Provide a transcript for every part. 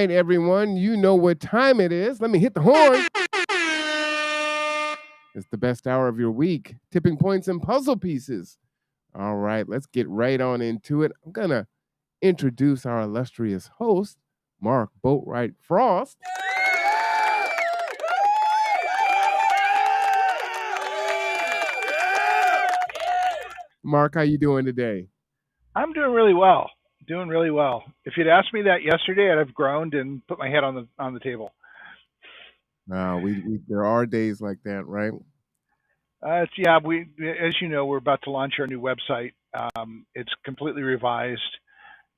right, everyone. You know what time it is. Let me hit the horn. It's the best hour of your week. Tipping points and puzzle pieces. All right, let's get right on into it. I'm going to introduce our illustrious host, Mark Boatwright-Frost. Mark, how you doing today? I'm doing really well. Doing really well. If you'd asked me that yesterday, I'd have groaned and put my head on the table. We there are days like that, right? Yeah, as you know, we're about to launch our new website. It's completely revised,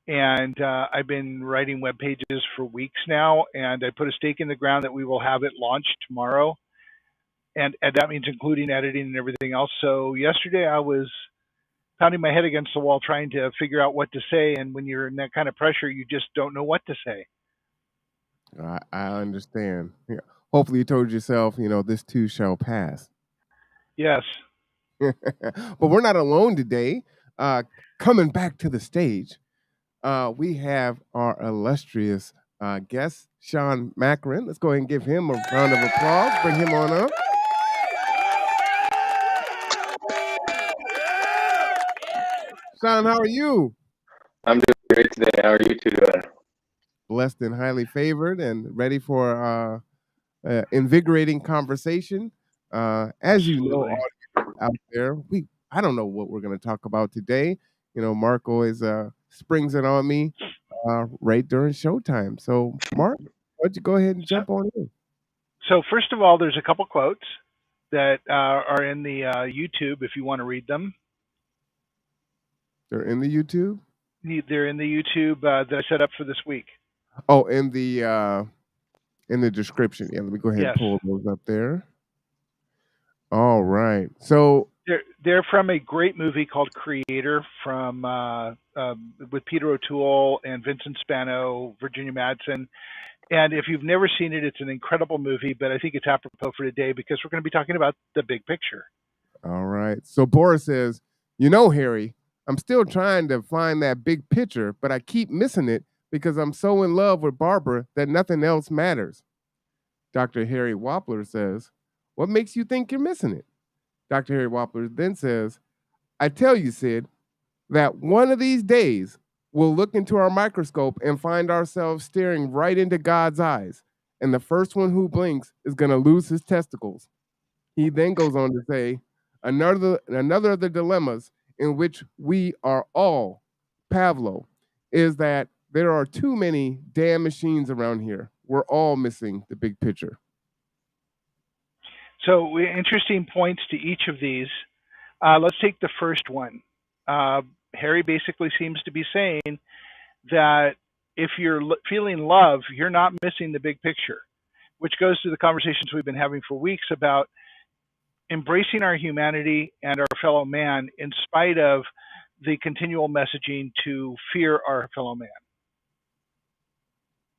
and I've been writing web pages for weeks now. And I put a stake in the ground that we will have it launched tomorrow, and that means including editing and everything else. So yesterday, I was pounding my head against the wall trying to figure out what to say. And when you're in that kind of pressure, you just don't know what to say. I understand. Yeah. Hopefully, you told yourself, this too shall pass. Yes. But we're not alone today. Coming back to the stage, we have our illustrious guest, Sean Macron. Let's go ahead and give him a round of applause. Bring him on up. Sean, how are you? I'm doing great today. How are you two doing? Blessed and highly favored and ready for invigorating conversation. As you know, Absolutely. out there, I don't know what we're going to talk about today. Mark always springs it on me right during showtime. So, Mark, why don't you go ahead and So, jump on in? so first of all, there's a couple quotes that are in the YouTube if you want to read them. They're in the YouTube. They're in the YouTube that I set up for this week. Oh, in the description. Yeah, let me go ahead and Yes. pull those up there. All right. So They're from a great movie called Creator from with Peter O'Toole and Vincent Spano, Virginia Madsen. And if you've never seen it, it's an incredible movie, but I think it's apropos for today because we're going to be talking about the big picture. all right. So Boris says, Harry, I'm still trying to find that big picture, but I keep missing it because I'm so in love with Barbara that nothing else matters. Dr. Harry Wolper says, what makes you think you're missing it? Dr. Harry Wolper then says, I tell you, Sid, that one of these days we'll look into our microscope and find ourselves staring right into God's eyes, and the first one who blinks is going to lose his testicles. He then goes on to say, another of the dilemmas in which we are all, Pavlo, is that there are too many damn machines around here. We're all missing the big picture. So, interesting points to each of these. Let's take the first one. Harry basically seems to be saying that if you're feeling love, you're not missing the big picture, which goes to the conversations we've been having for weeks about embracing our humanity and our fellow man in spite of the continual messaging to fear our fellow man.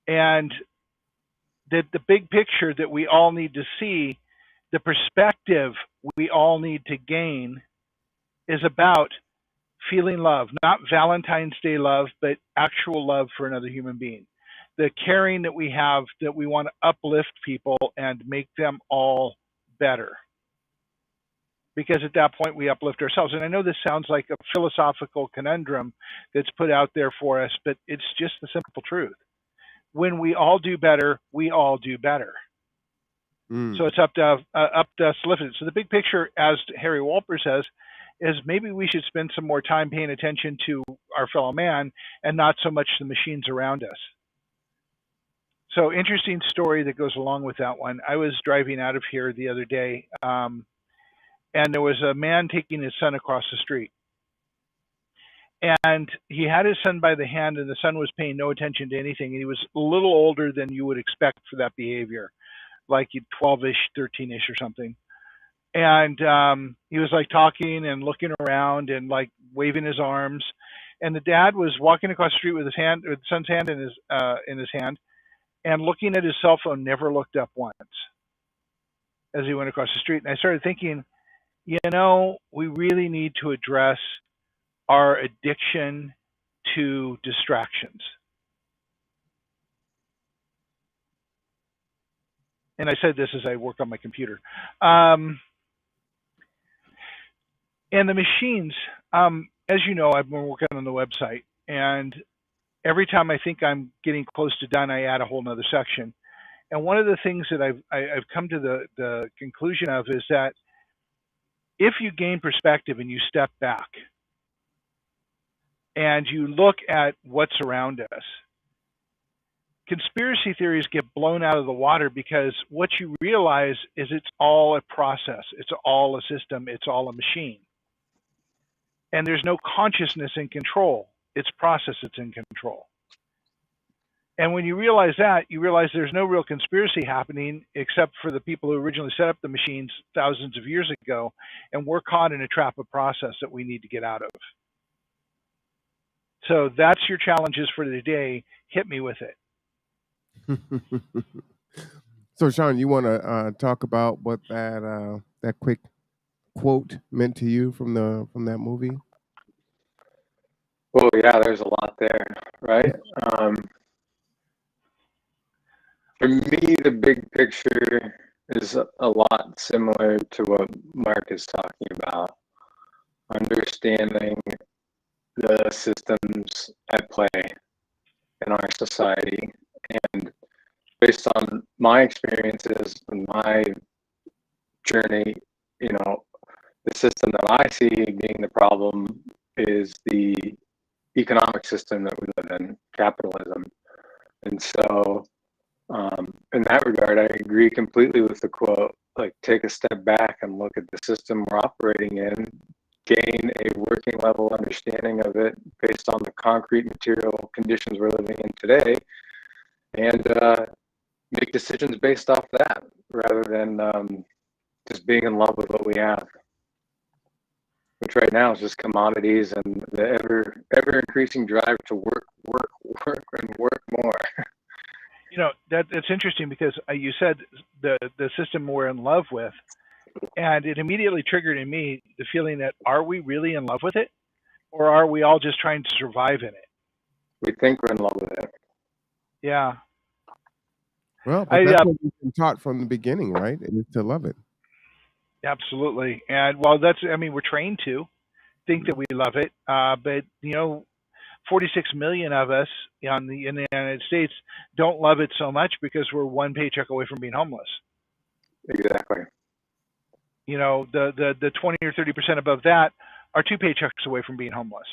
And that the big picture that we all need to see, the perspective we all need to gain is about feeling love, not Valentine's Day love, but actual love for another human being. The caring that we have, that we want to uplift people and make them all better. Because at that point we uplift ourselves. And I know this sounds like a philosophical conundrum that's put out there for us, but it's just the simple truth. When we all do better, we all do better. So it's up to us to lift it. So the big picture, as Harry Wolper says, is maybe we should spend some more time paying attention to our fellow man and not so much the machines around us. So interesting story that goes along with that one. I was driving out of here the other day, and there was a man taking his son across the street. And he had his son by the hand, and the son was paying no attention to anything. And he was a little older than you would expect for that behavior, like 12-ish, 13-ish or something. And he was like talking and looking around and like waving his arms. And the dad was walking across the street with his hand, with the son's hand in his hand, and looking at his cell phone, never looked up once as he went across the street. And I started thinking, we really need to address our addiction to distractions. And I said this as I work on my computer. Um, and the machines, as you know, I've been working on the website, and every time I think I'm getting close to done, I add a whole nother section. And one of the things that I've come to the conclusion of is that if you gain perspective and you step back and you look at what's around us, conspiracy theories get blown out of the water because what you realize is it's all a process, it's all a system, it's all a machine. And there's no consciousness in control. It's process that's in control. And when you realize that, you realize there's no real conspiracy happening except for the people who originally set up the machines thousands of years ago, and we're caught in a trap of process that we need to get out of. So that's your challenges for today. Hit me with it. So, Sean, you want to talk about what that quick quote meant to you from that movie? Well, yeah, there's a lot there, right? For me, the big picture is a lot similar to what Mark is talking about. Understanding the systems at play in our society. And based on my experiences and my journey, the system that I see being the problem is the economic system that we live in, capitalism. And so, in that regard, I agree completely with the quote, like, take a step back and look at the system we're operating in, gain a working level understanding of it based on the concrete material conditions we're living in today, and make decisions based off that rather than just being in love with what we have, which right now is just commodities and the ever increasing drive to work and work more. That's interesting because you said the system we're in love with, and it immediately triggered in me the feeling that, are we really in love with it, or are we all just trying to survive in it? We think we're in love with it. Yeah. Well, but that's what we've been taught from the beginning, right? Is to love it. Absolutely. And we're trained to think that we love it, but 46 million of us in the United States don't love it so much because we're one paycheck away from being homeless. Exactly. The 20 or 30% above that are two paychecks away from being homeless.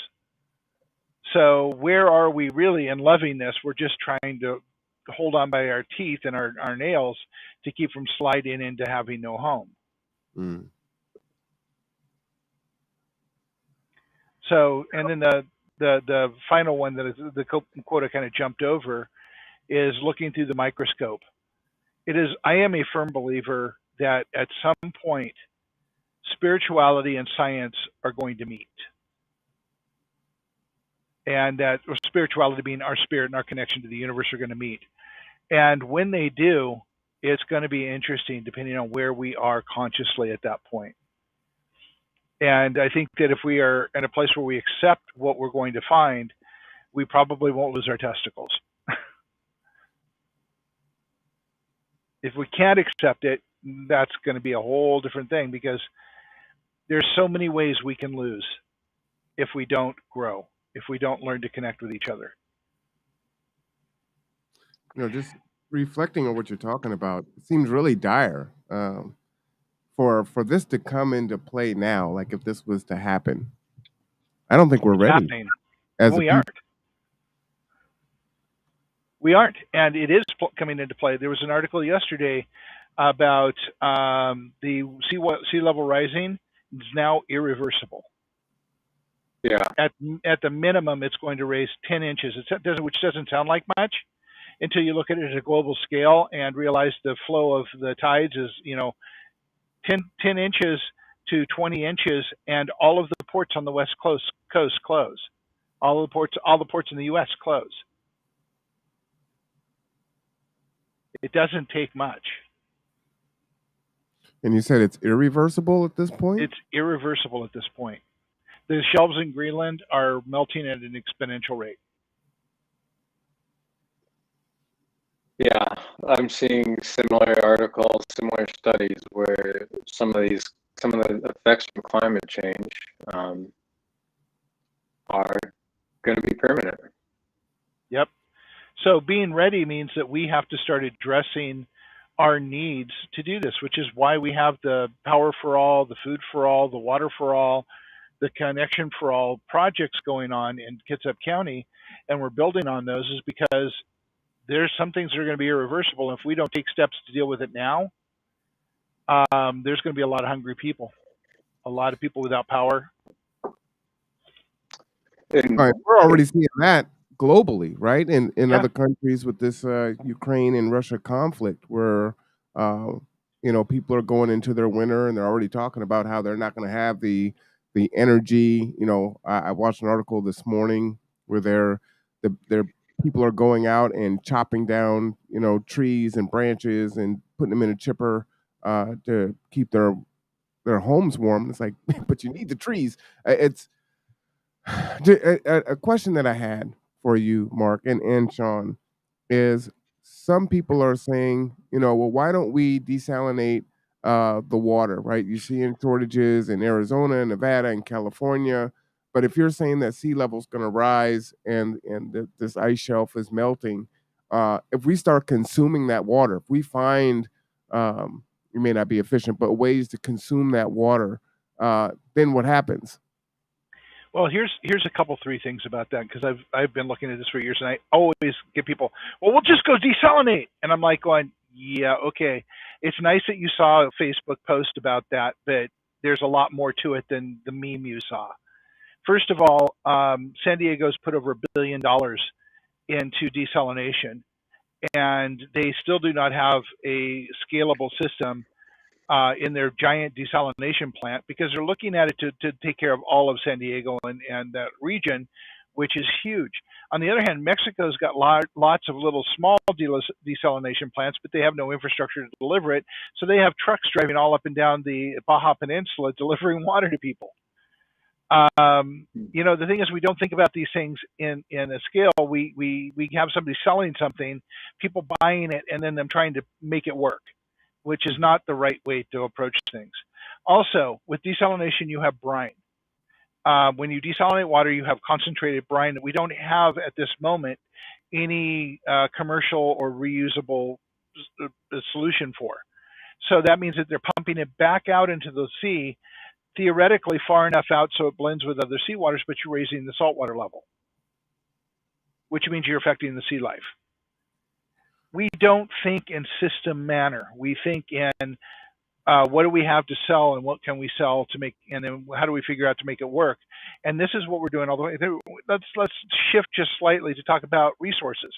So where are we really in loving this? We're just trying to hold on by our teeth and our nails to keep from sliding into having no home. Mm. So, and then the final one that is the quote I kind of jumped over is looking through the microscope. I am a firm believer that at some point, spirituality and science are going to meet. And that spirituality being our spirit and our connection to the universe are going to meet. And when they do, it's going to be interesting depending on where we are consciously at that point. And I think that if we are in a place where we accept what we're going to find, we probably won't lose our testicles. If we can't accept it, that's going to be a whole different thing, because there's so many ways we can lose if we don't grow, if we don't learn to connect with each other. Just reflecting on what you're talking about, it seems really dire for this to come into play now. Like, if this was to happen, I don't think we're ready. We aren't. We aren't, and it is coming into play. There was an article yesterday about the sea level rising is now irreversible. Yeah. At the minimum, it's going to raise 10 inches, which doesn't sound like much until you look at it at a global scale and realize the flow of the tides is 10 inches to 20 inches, and all of the ports on the west coast close. All the ports in the U.S. close. It doesn't take much. And you said it's irreversible at this point? It's irreversible at this point. The shelves in Greenland are melting at an exponential rate. Yeah, I'm seeing similar articles, similar studies where some of the effects from climate change are going to be permanent. Yep. So being ready means that we have to start addressing our needs to do this, which is why we have the power for all, the food for all, the water for all, the connection for all projects going on in Kitsap County, and we're building on those is because there's some things that are going to be irreversible. If we don't take steps to deal with it now, there's going to be a lot of hungry people, a lot of people without power. All right, we're already seeing that globally, right? In Yeah. other countries with this Ukraine and Russia conflict, where uh, people are going into their winter and they're already talking about how they're not going to have the energy. I watched an article this morning where their people are going out and chopping down trees and branches and putting them in a chipper to keep their homes warm. It's like, but you need the trees. It's a question that I had for you, Mark and Sean, is some people are saying, well, why don't we desalinate the water, right? You see in shortages in Arizona, Nevada, and California. But if you're saying that sea level is going to rise and this ice shelf is melting, if we start consuming that water, if we find, it may not be efficient, but ways to consume that water, then what happens? Well, here's a couple three things about that because I've been looking at this for years, and I always get people, well, we'll just go desalinate, and I'm like going, yeah, okay, it's nice that you saw a Facebook post about that, but there's a lot more to it than the meme you saw. First of all, San Diego's put over $1 billion into desalination, and they still do not have a scalable system in their giant desalination plant because they're looking at it to take care of all of San Diego and that region, which is huge. On the other hand, Mexico's got lots of little small desalination plants, but they have no infrastructure to deliver it. So they have trucks driving all up and down the Baja Peninsula delivering water to people. The thing is, we don't think about these things in a scale. We have somebody selling something, people buying it, and then them trying to make it work, which is not the right way to approach things. Also, with desalination, you have brine. When you desalinate water, you have concentrated brine that we don't have at this moment any commercial or reusable solution for. So that means that they're pumping it back out into the sea, theoretically far enough out so it blends with other seawaters, but you're raising the saltwater level, which means you're affecting the sea life. We don't think in system manner. We think in what do we have to sell and what can we sell to make, and then how do we figure out to make it work? And this is what we're doing all the way through. Let's shift just slightly to talk about resources.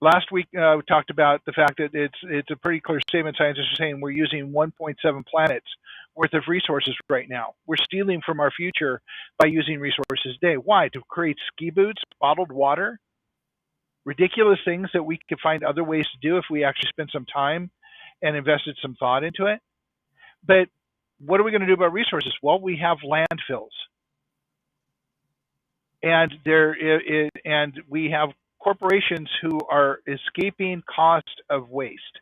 Last week we talked about the fact that it's a pretty clear statement. Scientists are saying we're using 1.7 planets worth of resources right now. We're stealing from our future by using resources today. Why? To create ski boots, bottled water, ridiculous things that we could find other ways to do if we actually spent some time and invested some thought into it. But what are we going to do about resources? Well, we have landfills, and we have corporations who are escaping cost of waste.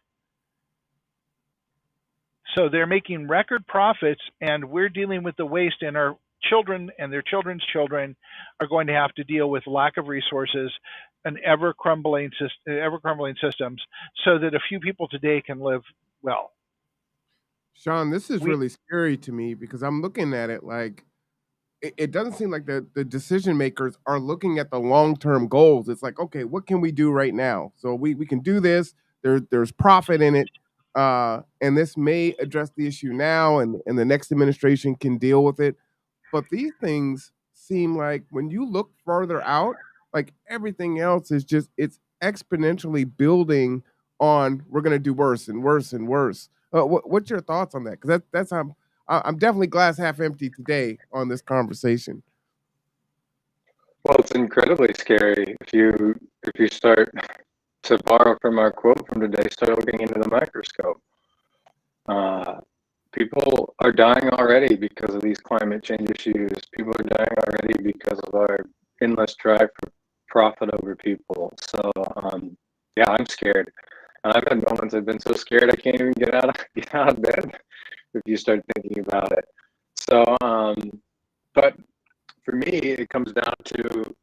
So they're making record profits, and we're dealing with the waste, and our children and their children's children are going to have to deal with lack of resources and ever crumbling systems so that a few people today can live well. Sean, this is really scary to me because I'm looking at it like it doesn't seem like the decision makers are looking at the long-term goals. It's like, okay, what can we do right now? So we can do this. There's profit in it. And this may address the issue now and the next administration can deal with it. But these things seem like when you look further out, like everything else is just, it's exponentially building on we're going to do worse and worse and worse. What's your thoughts on that? Because that's how I'm definitely glass half empty today on this conversation. Well, it's incredibly scary if you start to borrow from our quote from today, start looking into the microscope. People are dying already because of these climate change issues. People are dying already because of our endless drive for profit over people. So yeah, I'm scared. And I've had moments I've been so scared I can't even get out of bed if you start thinking about it. So, but for me, it comes down to,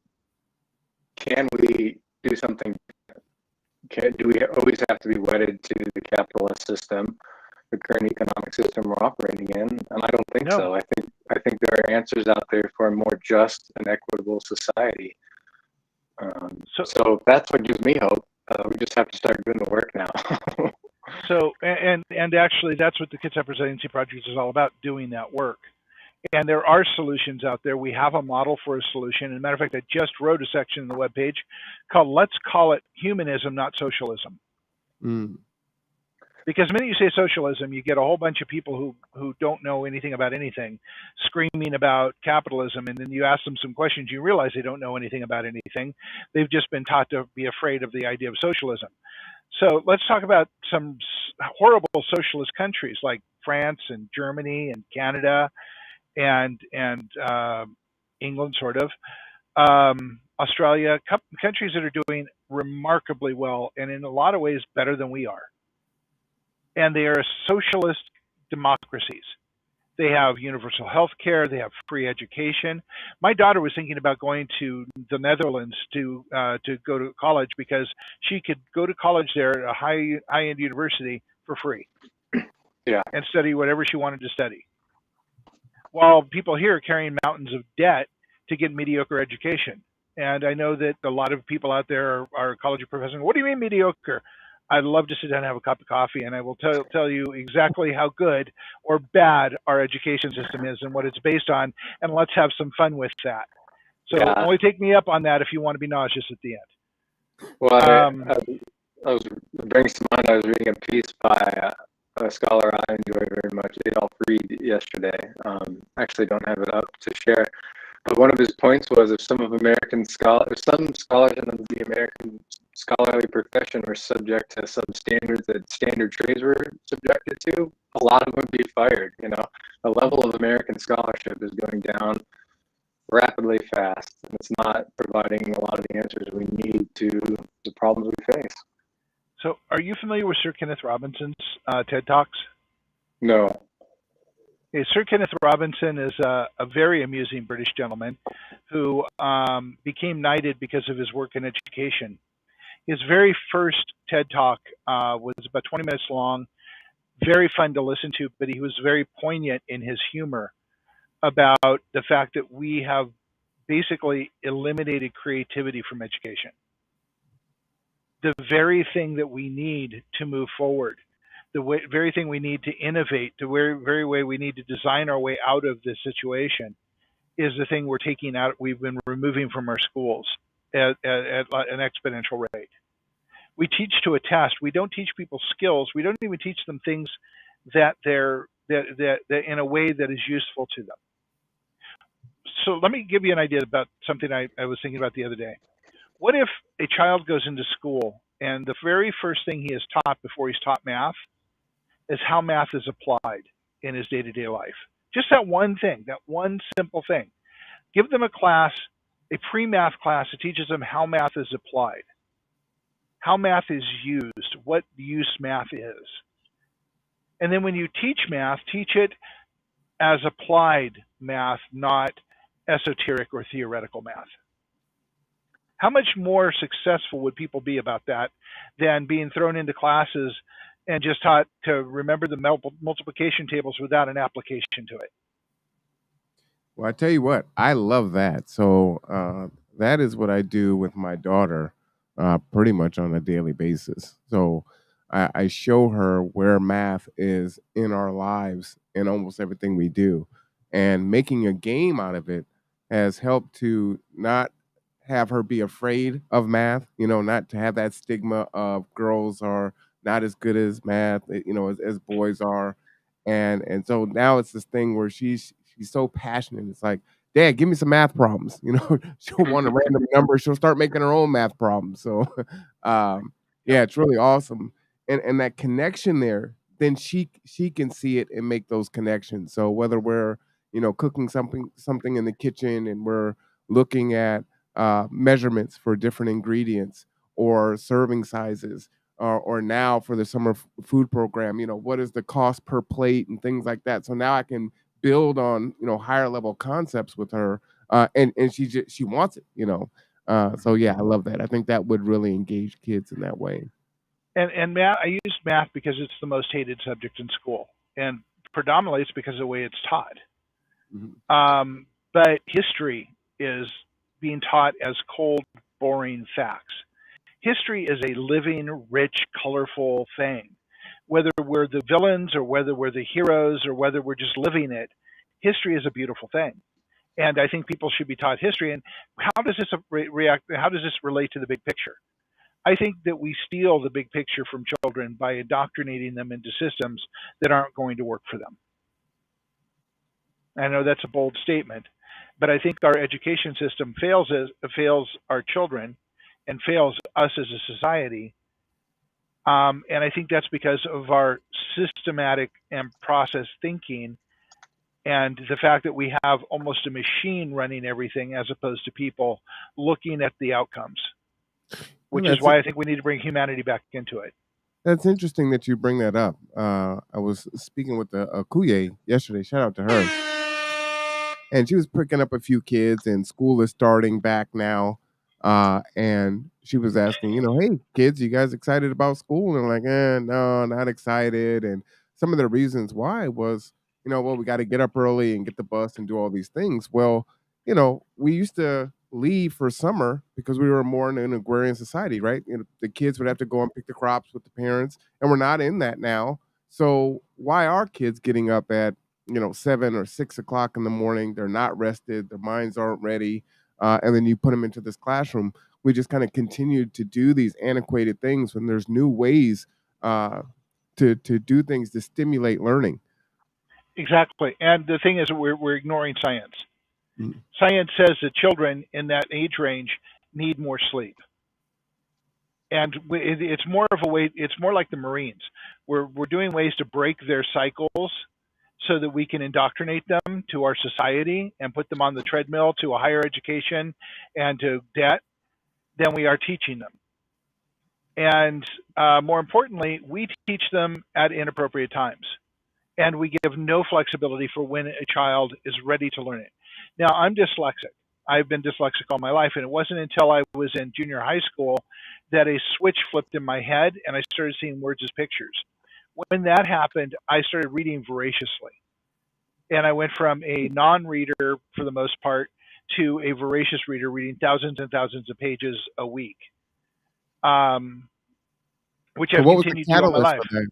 can we do something? Do we always have to be wedded to the capitalist system, the current economic system we're operating in? And I don't think No. so. I think there are answers out there for a more just and equitable society. So that's what gives me hope. We just have to start doing the work now. So, and actually, that's what the Kitsap Resiliency Project is all about, doing that work. And there are solutions out there. We have a model for a solution. As a matter of fact, I just wrote a section in the webpage called "Let's Call It Humanism, Not Socialism." Mm. Because the minute you say socialism, you get a whole bunch of people who don't know anything about anything screaming about capitalism, and then you ask them some questions, you realize they don't know anything about anything. They've just been taught to be afraid of the idea of socialism. So let's talk about some horrible socialist countries like France and Germany and Canada and England, sort of, Australia, countries that are doing remarkably well and in a lot of ways better than we are. And they are socialist democracies. They have universal health care. They have free education. My daughter was thinking about going to the Netherlands to go to college because she could go to college there at a high-end university for free. Yeah. And study whatever she wanted to study. While people here are carrying mountains of debt to get mediocre education. And I know that a lot of people out there are college professors. What do you mean mediocre? I'd love to sit down and have a cup of coffee, and I will tell you exactly how good or bad our education system is and what it's based on, and let's have some fun with that. So only take me up on that if you want to be nauseous at the end. Well, it brings to mind, I was reading a piece by a scholar I enjoy very much, Adolf Reed, yesterday. Actually don't have it up to share. But one of his points was, if some scholars in the American scholarly profession were subject to some standards that standard trades were subjected to, a lot of them would be fired. You know, the level of American scholarship is going down rapidly fast, and it's not providing a lot of the answers we need to the problems we face. So, are you familiar with Sir Kenneth Robinson's TED Talks? No. Okay, Sir Kenneth Robinson is a very amusing British gentleman who became knighted because of his work in education. His very first TED Talk was about 20 minutes long, very fun to listen to, but he was very poignant in his humor about the fact that we have basically eliminated creativity from education. The very thing that we need to move forward, the very thing we need to innovate, the very way we need to design our way out of this situation is the thing we're taking out, we've been removing from our schools at an exponential rate. We teach to a test. We don't teach people skills. We don't even teach them things that in a way that is useful to them. So let me give you an idea about something I was thinking about the other day. What if a child goes into school and the very first thing he is taught before he's taught math is how math is applied in his day-to-day life? Just that one thing, that one simple thing. Give them a class, a pre-math class that teaches them how math is applied, how math is used, what use math is. And then when you teach math, teach it as applied math, not esoteric or theoretical math. How much more successful would people be about that than being thrown into classes and just taught to remember the multiplication tables without an application to it? Well, I tell you what, I love that. So that is what I do with my daughter pretty much on a daily basis. So I show her where math is in our lives in almost everything we do. And making a game out of it has helped to not have her be afraid of math, not to have that stigma of girls are not as good as math, as boys are. And so now it's this thing where she's so passionate. It's like, Dad, give me some math problems. She'll want a random number. She'll start making her own math problems. So, yeah, it's really awesome. And that connection there, then she can see it and make those connections. So whether we're cooking something in the kitchen and we're looking at measurements for different ingredients, or serving sizes, or now for the summer food program, what is the cost per plate and things like that. So now I can build on higher level concepts with her, and she wants it. So yeah, I love that. I think that would really engage kids in that way. And math, I use math because it's the most hated subject in school, and predominantly it's because of the way it's taught. Mhm. But history is being taught as cold, boring facts. History is a living, rich, colorful thing. Whether we're the villains or whether we're the heroes or whether we're just living it, history is a beautiful thing. And I think people should be taught history. And how does this react? How does this relate to the big picture? I think that we steal the big picture from children by indoctrinating them into systems that aren't going to work for them. I know that's a bold statement, but I think our education system fails our children and fails us as a society. And I think that's because of our systematic and process thinking and the fact that we have almost a machine running everything as opposed to people looking at the outcomes, Well, which is why I think we need to bring humanity back into it. that's interesting that you bring that up. I was speaking with a Kuye yesterday. Shout out to her, and she was picking up a few kids, and school is starting back now. And she was asking, hey kids, you guys excited about school? And I'm like, no, not excited. And some of the reasons why was, well, we got to get up early and get the bus and do all these things. Well, we used to leave for summer because we were more in an agrarian society, right? The kids would have to go and pick the crops with the parents, and we're not in that now. So why are kids getting up at 7 or 6 o'clock in the morning? They're not rested, their minds aren't ready, and then you put them into this classroom. We just kind of continue to do these antiquated things when there's new ways to do things to stimulate learning. Exactly. And the thing is, we're ignoring science. Mm. Science says that children in that age range need more sleep. And it's more of a way, it's more like the Marines. We're doing ways to break their cycles so that we can indoctrinate them to our society and put them on the treadmill to a higher education and to debt than we are teaching them. And more importantly, we teach them at inappropriate times. And we give no flexibility for when a child is ready to learn it. Now, I'm dyslexic. I've been dyslexic all my life, and it wasn't until I was in junior high school that a switch flipped in my head and I started seeing words as pictures. When that happened, I started reading voraciously. And I went from a non-reader, for the most part, to a voracious reader reading thousands and thousands of pages a week, which So I've what was the continued to do all my catalyst life. for that?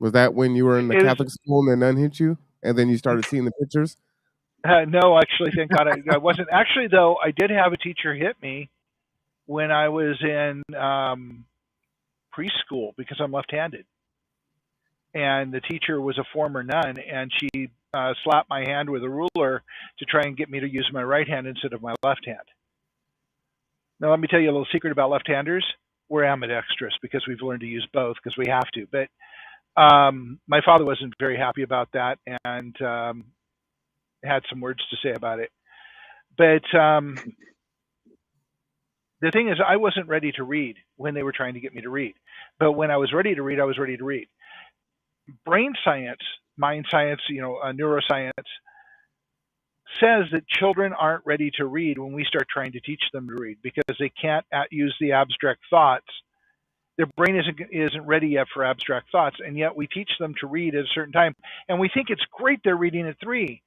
Was that when you were in the It was, Catholic school and then none hit you, and then you started seeing the pictures? no, actually, thank God I wasn't. Actually, though, I did have a teacher hit me when I was in preschool because I'm left-handed. And the teacher was a former nun, and she slapped my hand with a ruler to try and get me to use my right hand instead of my left hand. Now, let me tell you a little secret about left-handers. We're ambidextrous because we've learned to use both because we have to. But my father wasn't very happy about that and had some words to say about it. But the thing is, I wasn't ready to read when they were trying to get me to read. But when I was ready to read, I was ready to read. Brain science, mind science, neuroscience says that children aren't ready to read when we start trying to teach them to read because they can't use the abstract thoughts. Their brain isn't ready yet for abstract thoughts, and yet we teach them to read at a certain time, and we think it's great they're reading at 3.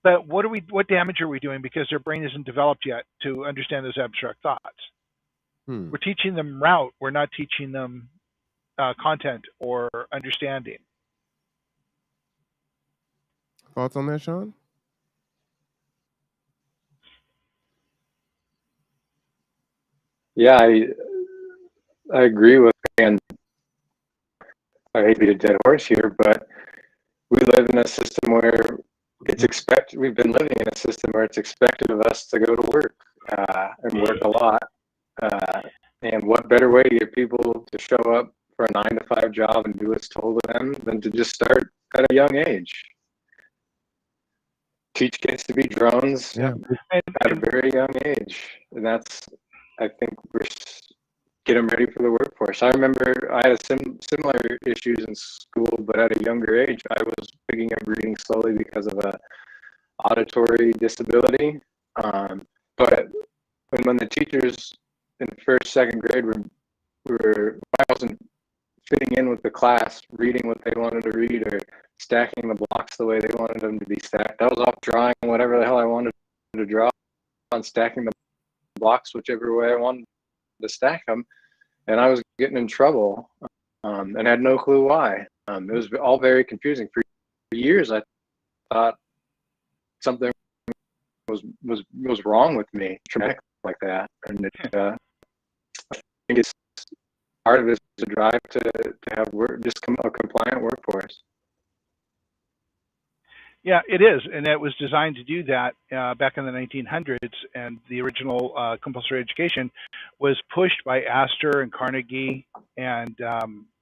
But what damage are we doing because their brain isn't developed yet to understand those abstract thoughts? We're teaching them route. We're not teaching them content or understanding. Thoughts on that, Sean? Yeah, I agree with, and I hate to beat a dead horse here, but we live in a system where it's expected. We've been living in a system where it's expected of us to go to work and work a lot. And what better way to get people to show up for a 9-to-5 job and do what's told of them than to just start at a young age? Teach kids to be drones Yeah. at a very young age, and that's, I think get them ready for the workforce. I remember I had similar issues in school, but at a younger age, I was picking up reading slowly because of a auditory disability. But when the teachers in first, second grade I wasn't fitting in with the class, reading what they wanted to read or stacking the blocks the way they wanted them to be stacked. I was off drawing whatever the hell I wanted to draw on stacking the blocks whichever way I wanted to stack them, and I was getting in trouble and had no clue why. It was all very confusing. For years, I thought something was wrong with me, traumatic like that, and I think it's part of it is the drive to have a compliant workforce. Yeah, it is, and it was designed to do that back in the 1900s. And the original compulsory education was pushed by Astor and Carnegie and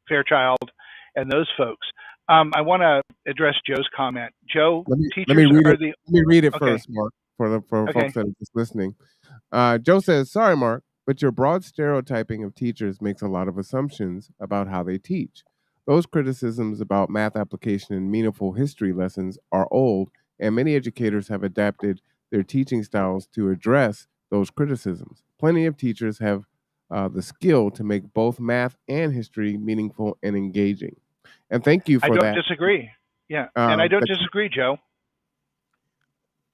Fairchild and those folks. I want to address Joe's comment. Joe, let me read it first, Mark, for folks that are just listening. Joe says, "Sorry, Mark, but your broad stereotyping of teachers makes a lot of assumptions about how they teach. Those criticisms about math application and meaningful history lessons are old, and many educators have adapted their teaching styles to address those criticisms. Plenty of teachers have the skill to make both math and history meaningful and engaging." And thank you for that. I don't disagree. Yeah, and I don't disagree, Joe.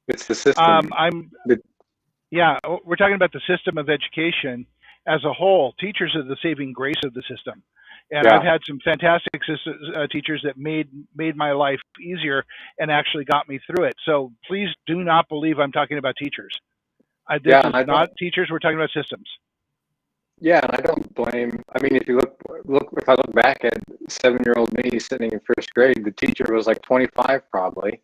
It's the system. We're talking about the system of education as a whole. Teachers are the saving grace of the system. And I've had some fantastic teachers that made my life easier and actually got me through it. So please do not believe I'm talking about teachers. This is not teachers. We're talking about systems. Yeah, and I don't blame. I mean, if you if I look back at 7-year-old me sitting in first grade, the teacher was like 25 probably,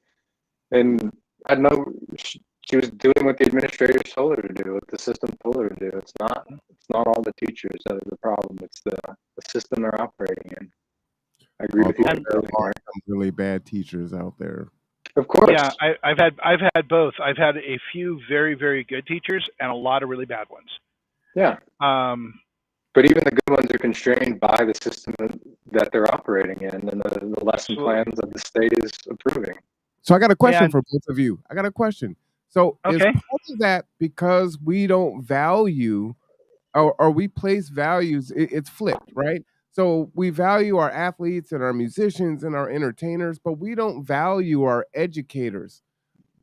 and I know she was doing what the administrators told her to do, what the system told her to do. It's not all the teachers that are the problem. It's the system they're operating in. I agree with you. There are some really bad teachers out there. Of course. Yeah, I've had both. I've had a few very, very good teachers and a lot of really bad ones. Yeah. But even the good ones are constrained by the system that they're operating in and the lesson plans that the state is approving. So I got a question for both of you. I got a question. So is part of that because we don't value or we place values, it's flipped, right? So we value our athletes and our musicians and our entertainers, but we don't value our educators.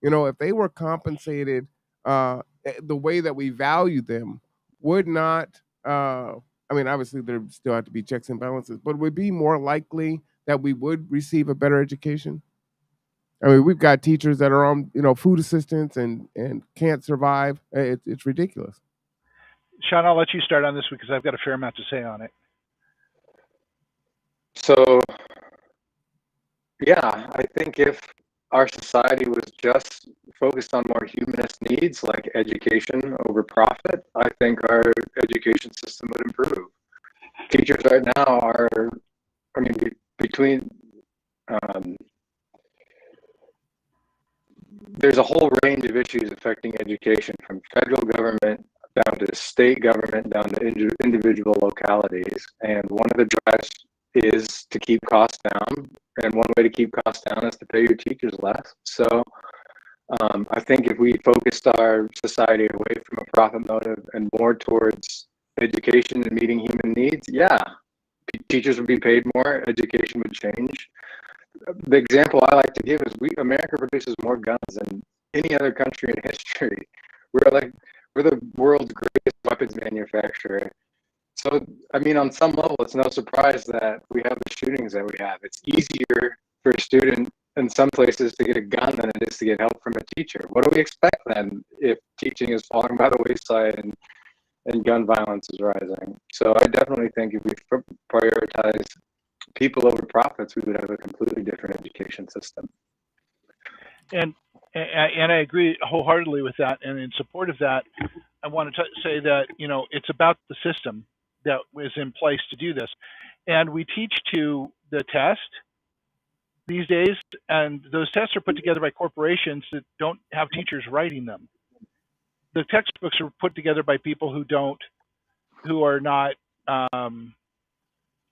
You know, if they were compensated the way that we value them, would not, I mean, obviously there still have to be checks and balances, but would be more likely that we would receive a better education? I mean, we've got teachers that are on, food assistance and can't survive. It's ridiculous. Sean, I'll let you start on this because I've got a fair amount to say on it. So, yeah, I think if our society was just focused on more humanist needs like education over profit, I think our education system would improve. Teachers right now there's a whole range of issues affecting education, from federal government down to state government, down to individual localities. And one of the drives is to keep costs down. And one way to keep costs down is to pay your teachers less. So I think if we focused our society away from a profit motive and more towards education and meeting human needs, teachers would be paid more, education would change. The example I like to give is America produces more guns than any other country in history. We're the world's greatest weapons manufacturer. So, I mean, on some level, it's no surprise that we have the shootings that we have. It's easier for a student in some places to get a gun than it is to get help from a teacher. What do we expect then if teaching is falling by the wayside and gun violence is rising? So I definitely think if we prioritize people over profits, we would have a completely different education system. And I agree wholeheartedly with that. And in support of that, I want to say that, it's about the system that is in place to do this. And we teach to the test these days, and those tests are put together by corporations that don't have teachers writing them. The textbooks are put together by people who are not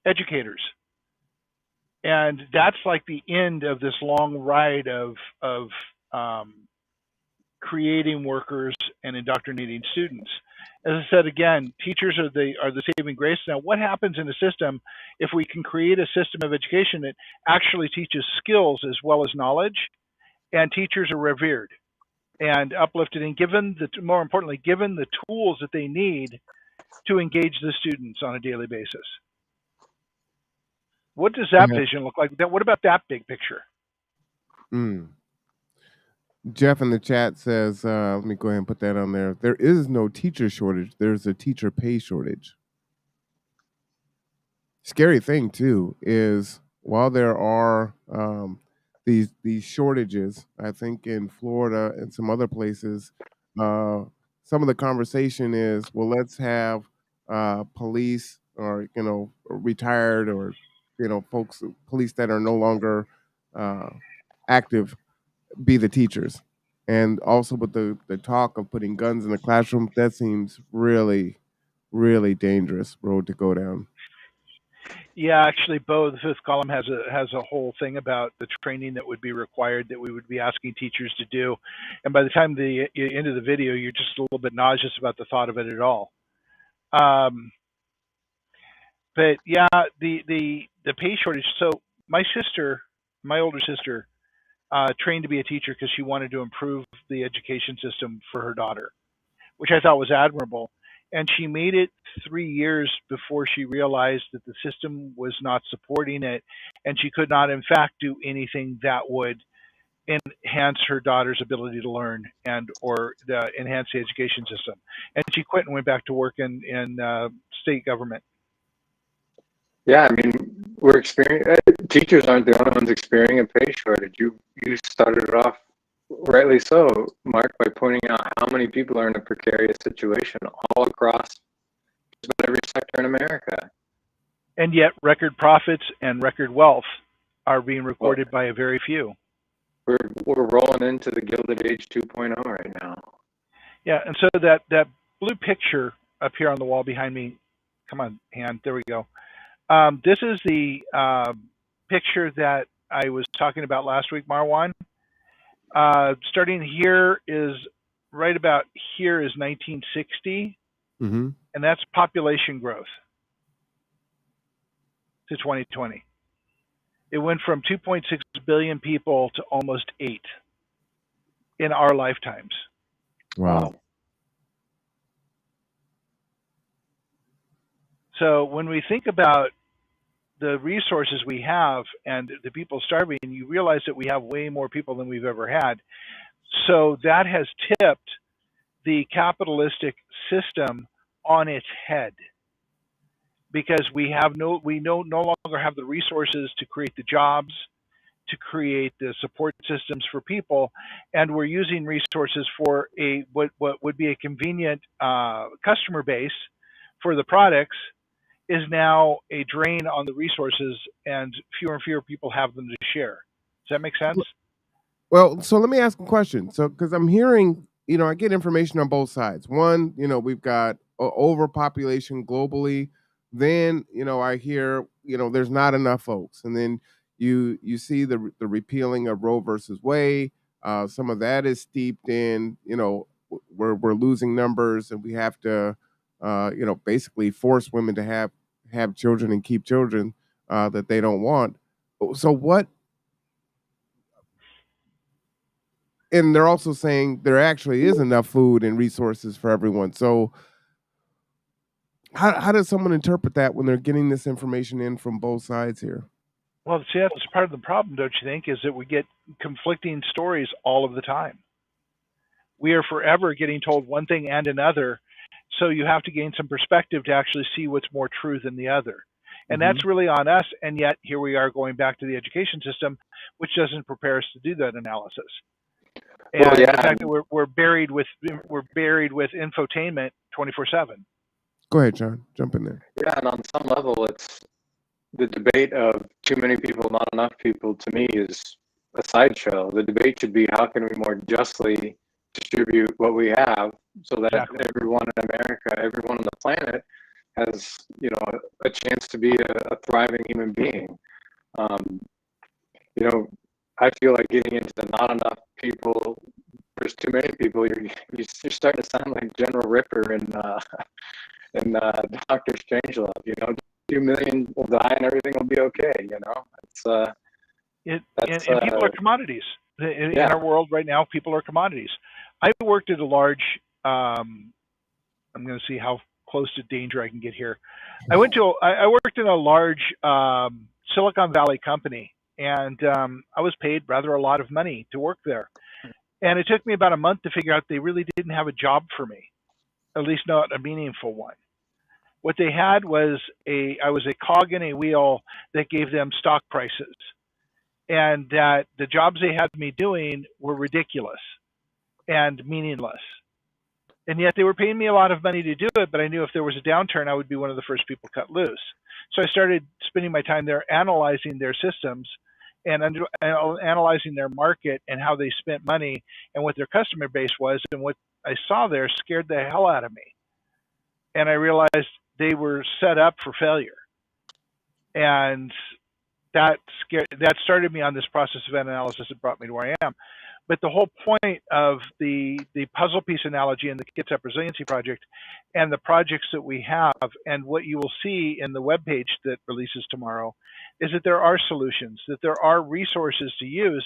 educators. And that's like the end of this long ride of creating workers and indoctrinating students. As I said again, teachers are the saving grace. Now, what happens in a system if we can create a system of education that actually teaches skills as well as knowledge, and teachers are revered and uplifted and more importantly, given the tools that they need to engage the students on a daily basis? What does that Yeah. vision look like? What about that big picture? Mm. Jeff in the chat says, let me go ahead and put that on there. There is no teacher shortage. There's a teacher pay shortage. Scary thing too is while there are these shortages, I think in Florida and some other places, some of the conversation is, well, let's have police or retired or folks, police that are no longer uh, active, be the teachers. And also with the talk of putting guns in the classroom, that seems really, really dangerous road to go down. Yeah, actually, Bo, the fifth column has a whole thing about the training that would be required that we would be asking teachers to do, and by the time you end of the video, you're just a little bit nauseous about the thought of it at all. But yeah, the pay shortage. So my older sister, trained to be a teacher because she wanted to improve the education system for her daughter, which I thought was admirable. And she made it 3 years before she realized that the system was not supporting it, and she could not, in fact, do anything that would enhance her daughter's ability to learn or enhance the education system. And she quit and went back to work in state government. Yeah, I mean, teachers aren't the only ones experiencing a pay shortage. You started it off rightly so, Mark, by pointing out how many people are in a precarious situation all across just about every sector in America. And yet record profits and record wealth are being recorded by a very few. We're rolling into the Gilded Age 2.0 right now. Yeah, and so that blue picture up here on the wall behind me, come on, hand, there we go. This is the picture that I was talking about last week, Marwan. Starting here is right about here is 1960, and that's population growth to 2020. It went from 2.6 billion people to almost 8 in our lifetimes. Wow. So when we think about the resources we have and the people starving, you realize that we have way more people than we've ever had. So that has tipped the capitalistic system on its head, because we no longer have the resources to create the jobs, to create the support systems for people, and we're using resources for what would be a convenient customer base for the products is now a drain on the resources, and fewer people have them to share. Does that make sense? Well, so let me ask a question. So, because I'm hearing, I get information on both sides. One, we've got overpopulation globally. Then, I hear, there's not enough folks. And then you see the repealing of Roe versus Wade. Some of that is steeped in, we're losing numbers, and we have to, basically force women to have children and keep children that they don't want. So what? And they're also saying there actually is enough food and resources for everyone. So how does someone interpret that when they're getting this information in from both sides here? Well, see, that's part of the problem, don't you think, is that we get conflicting stories all of the time. We are forever getting told one thing and another, so you have to gain some perspective to actually see what's more true than the other. And that's really on us, and yet here we are going back to the education system, which doesn't prepare us to do that analysis. And the fact that we're buried with infotainment 24/7. Go ahead, John. Jump in there. Yeah, and on some level, it's the debate of too many people, not enough people. To me, is a sideshow. The debate should be how can we more justly distribute what we have so that everyone in America, everyone on the planet, has, you know, a chance to be a thriving human being. You know, I feel like getting into the not enough people, there's too many people, you're starting to sound like General Ripper in Doctor Strangelove, you know, 2 million will die and everything will be okay, you know. And people are commodities. In our world right now, people are commodities. I worked at a large, I'm going to see how close to danger I can get here. I worked in a large Silicon Valley company, and I was paid rather a lot of money to work there. And it took me about a month to figure out they really didn't have a job for me, at least not a meaningful one. What they had was I was a cog in a wheel that gave them stock prices, and that the jobs they had me doing were ridiculous and meaningless. And yet they were paying me a lot of money to do it, but I knew if there was a downturn, I would be one of the first people cut loose. So I started spending my time there analyzing their systems and analyzing their market and how they spent money and what their customer base was. And what I saw there scared the hell out of me. And I realized they were set up for failure. And that started me on this process of analysis that brought me to where I am. But the whole point of the puzzle piece analogy and the Kids Up Resiliency Project and the projects that we have and what you will see in the webpage that releases tomorrow is that there are solutions, that there are resources to use,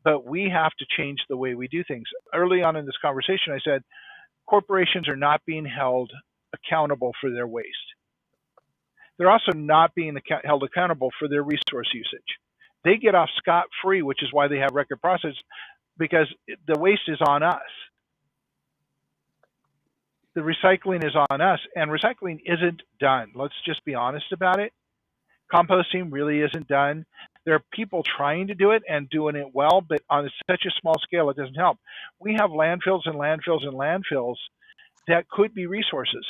but we have to change the way we do things. Early on in this conversation, I said corporations are not being held accountable for their waste. They're also not being held accountable for their resource usage. They get off scot-free, which is why they have record profits, because the waste is on us. The recycling is on us, and recycling isn't done. Let's just be honest about it. Composting really isn't done. There are people trying to do it and doing it well, but on such a small scale, it doesn't help. We have landfills and landfills and landfills that could be resources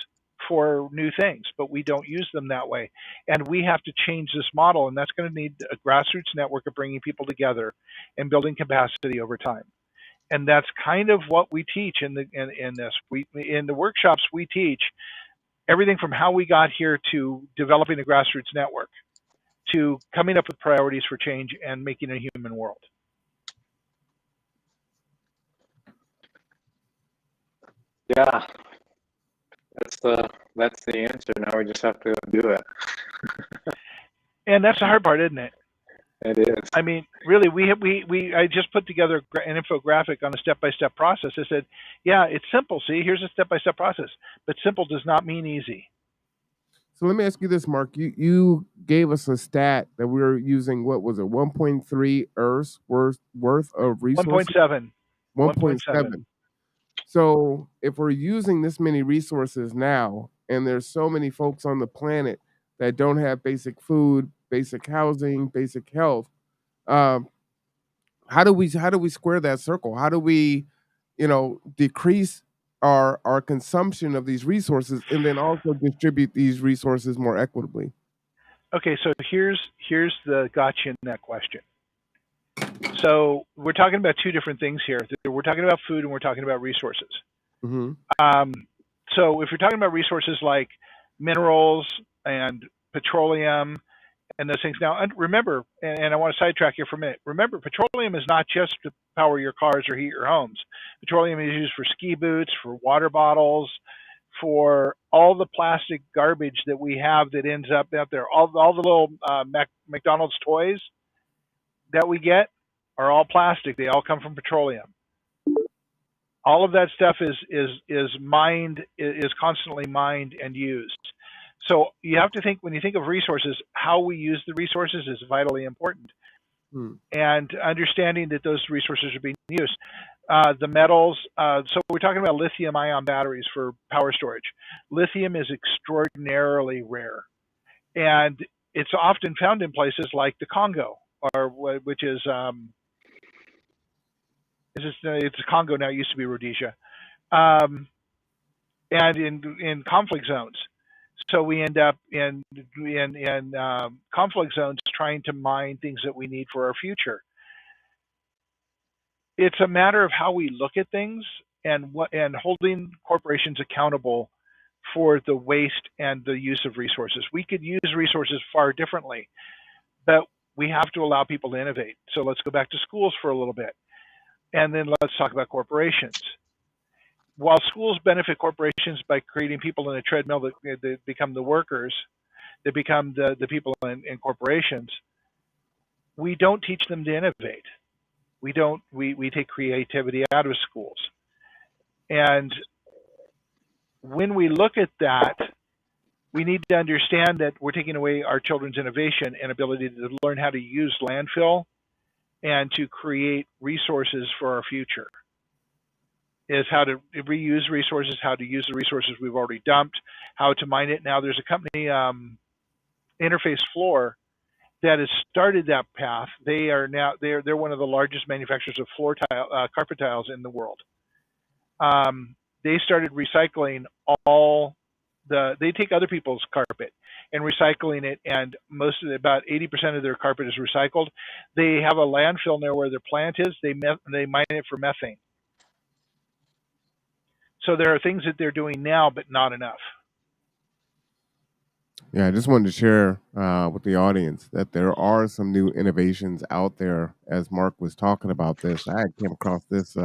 for new things, but we don't use them that way. And we have to change this model, and that's going to need a grassroots network of bringing people together and building capacity over time. And that's kind of what we teach in this. In the workshops, we teach everything from how we got here to developing a grassroots network to coming up with priorities for change and making a human world. Yeah. That's the answer. Now we just have to do it. And that's the hard part, isn't it? It is. I mean, really, I just put together an infographic on a step-by-step process. I said, yeah, it's simple. See, here's a step-by-step process, but simple does not mean easy. So let me ask you this, Mark. You gave us a stat that we were using. What was it? 1.3 Earths worth of resources. 1.7. 1.7. So if we're using this many resources now, and there's so many folks on the planet that don't have basic food, basic housing, basic health, how do we square that circle? How do we, decrease our consumption of these resources and then also distribute these resources more equitably? Okay, so here's the gotcha in that question. So we're talking about two different things here. We're talking about food and we're talking about resources. Mm-hmm. So if you're talking about resources like minerals and petroleum and those things, now remember, and I want to sidetrack here for a minute. Remember, petroleum is not just to power your cars or heat your homes. Petroleum is used for ski boots, for water bottles, for all the plastic garbage that we have that ends up out there. All the little McDonald's toys that we get are all plastic. They all come from petroleum. All of that stuff is constantly mined and used. So you have to think, when you think of resources, how we use the resources is vitally important. And understanding that those resources are being used. The metals, so we're talking about lithium-ion batteries for power storage. Lithium is extraordinarily rare. And it's often found in places like the Congo, which is it's Congo now. It used to be Rhodesia, and in conflict zones. So we end up in conflict zones trying to mine things that we need for our future. It's a matter of how we look at things and holding corporations accountable for the waste and the use of resources. We could use resources far differently, but we have to allow people to innovate. So let's go back to schools for a little bit, and then let's talk about corporations. While schools benefit corporations by creating people in a treadmill that become the workers, that become the people in corporations, we don't teach them to innovate. We take creativity out of schools. And when we look at that, we need to understand that we're taking away our children's innovation and ability to learn how to use landfill and to create resources for our future. Is how to reuse resources, how to use the resources we've already dumped, how to mine it. Now there's a company, Interface Floor, that has started that path. They are now they're one of the largest manufacturers of floor tile, carpet tiles in the world. They started recycling they take other people's carpet and recycling it, and about 80% of their carpet is recycled. They have a landfill near where their plant is. They mine it for methane. So there are things that they're doing now, but not enough. Yeah, I just wanted to share with the audience that there are some new innovations out there. As Mark was talking about this, I came across this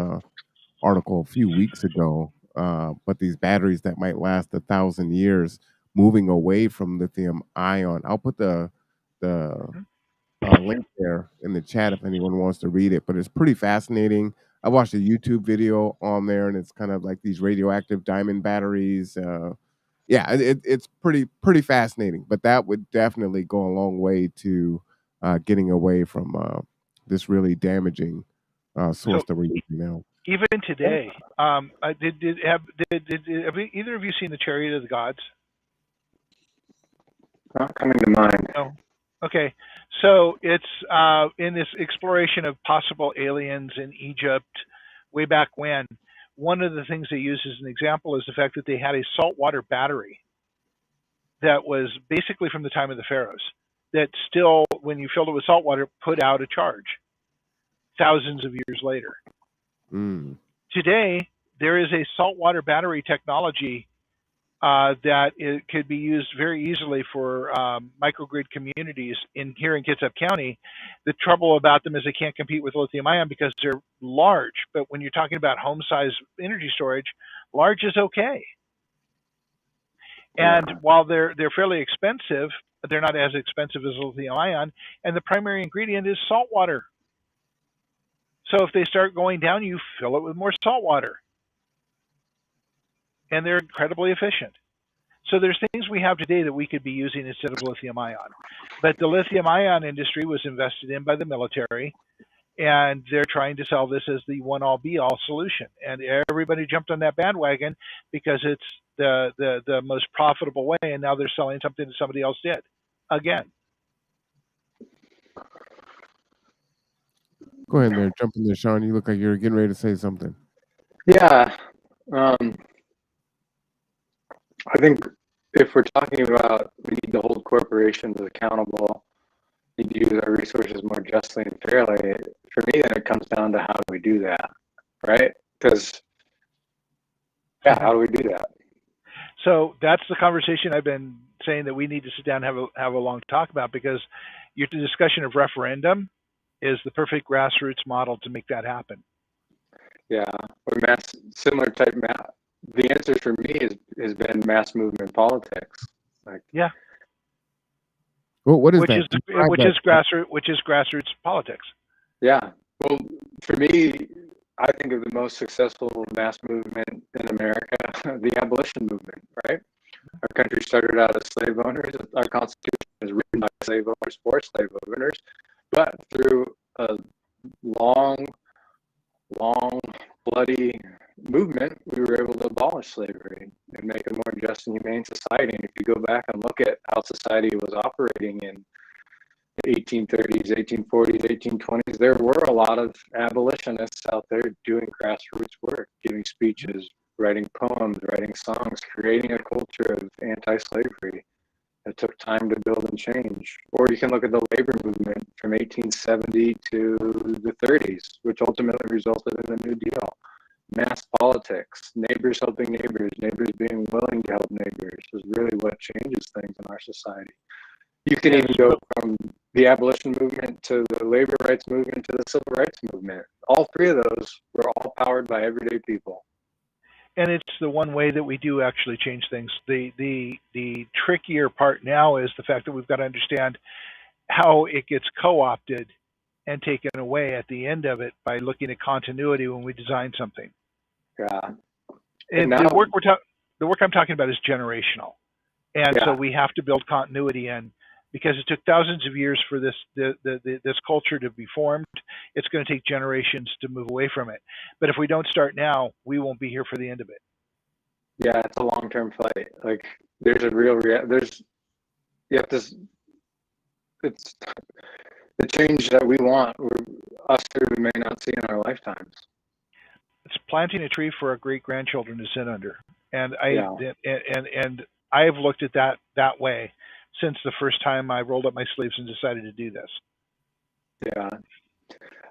article a few weeks ago. But these batteries that might last 1,000 years, moving away from lithium ion. I'll put the link there in the chat if anyone wants to read it. But it's pretty fascinating. I watched a YouTube video on there, and it's kind of like these radioactive diamond batteries. Yeah, it's pretty fascinating. But that would definitely go a long way to getting away from this really damaging source that we're using now. Even today, have either of you seen the Chariot of the Gods? Not coming to mind. No. Okay, so it's in this exploration of possible aliens in Egypt way back when. One of the things they use as an example is the fact that they had a saltwater battery that was basically from the time of the pharaohs, that still, when you filled it with salt water, put out a charge thousands of years later. Today, there is a saltwater battery technology that could be used very easily for microgrid communities here in Kitsap County. The trouble about them is they can't compete with lithium ion because they're large. But when you're talking about home size energy storage, large is okay. And while they're fairly expensive, they're not as expensive as lithium ion. And the primary ingredient is salt water. So if they start going down, you fill it with more salt water. And they're incredibly efficient. So there's things we have today that we could be using instead of lithium ion. But the lithium ion industry was invested in by the military, and they're trying to sell this as the one-all be-all solution. And everybody jumped on that bandwagon because it's the most profitable way, and now they're selling something that somebody else did again. Go ahead there, jump in there, Sean. You look like you're getting ready to say something. Yeah. I think if we're talking about we need to hold corporations accountable, need to use our resources more justly and fairly, for me, then it comes down to how do we do that, right? Because, how do we do that? So that's the conversation I've been saying that we need to sit down and have a long talk about, because your discussion of referendum is the perfect grassroots model to make that happen. Yeah, or similar type the answer for me has been mass movement politics. Well, what is that? Which is grassroots politics. Yeah. Well, for me, I think of the most successful mass movement in America, the abolition movement, right? Our country started out as slave owners. Our Constitution is written by slave owners for slave owners, but through a long, bloody movement, we were able to abolish slavery and make a more just and humane society. And if you go back and look at how society was operating in the 1830s, 1840s, 1820s, there were a lot of abolitionists out there doing grassroots work, giving speeches, writing poems, writing songs, creating a culture of anti-slavery that took time to build and change. Or you can look at the labor movement from 1870 to the 30s, which ultimately resulted in the New Deal. mass politics, neighbors helping neighbors, neighbors being willing to help neighbors is really what changes things in our society. You can even go from the abolition movement to the labor rights movement to the civil rights movement. All three of those were all powered by everyday people. And it's the one way that we do actually change things. The trickier part now is the fact that we've got to understand how it gets co-opted and taken away at the end of it by looking at continuity when we design something. Yeah. And now, the work I'm talking about is generational, and so we have to build continuity in, because it took thousands of years for this culture to be formed. It's going to take generations to move away from it. But if we don't start now, we won't be here for the end of it. Yeah, it's a long-term fight. Like, there's a real it's the change that we want. Us three, we may not see in our lifetimes. It's planting a tree for our great grandchildren to sit under, and I've looked at that way since the first time I rolled up my sleeves and decided to do this. Yeah.